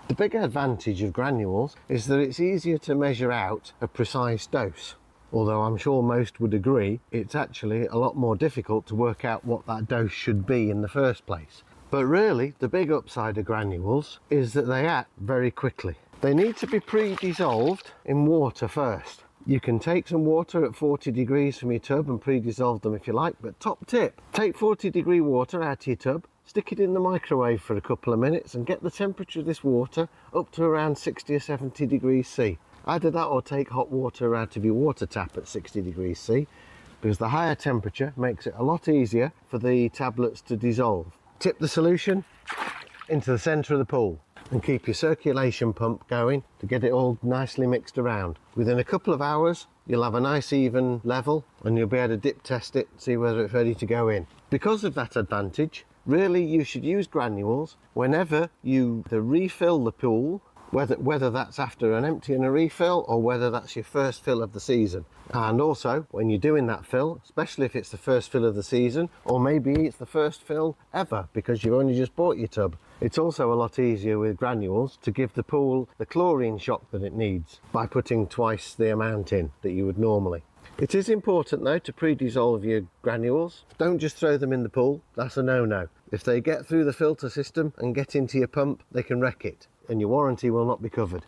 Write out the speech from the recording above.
The big advantage of granules is that it's easier to measure out a precise dose. Although I'm sure most would agree, it's actually a lot more difficult to work out what that dose should be in the first place. But really, the big upside of granules is that they act very quickly. They need to be pre-dissolved in water first. You can take some water at 40 degrees from your tub and pre-dissolve them if you like, but top tip, take 40-degree water out of your tub, stick it in the microwave for a couple of minutes and get the temperature of this water up to around 60 or 70 degrees C. Either that or take hot water out of your water tap at 60 degrees C, because the higher temperature makes it a lot easier for the tablets to dissolve. Tip the solution into the centre of the pool and keep your circulation pump going to get it all nicely mixed around. Within a couple of hours you'll have a nice even level and you'll be able to dip test it, see whether it's ready to go in. Because of that advantage, really you should use granules whenever you refill the pool, whether that's after an empty and a refill or whether that's your first fill of the season. And also when you're doing that fill, especially if it's the first fill of the season, or maybe it's the first fill ever because you've only just bought your tub, it's also a lot easier with granules to give the pool the chlorine shock that it needs by putting twice the amount in that you would normally. It is important though to pre-dissolve your granules. Don't just throw them in the pool, that's a no-no. If they get through the filter system and get into your pump, they can wreck it and your warranty will not be covered.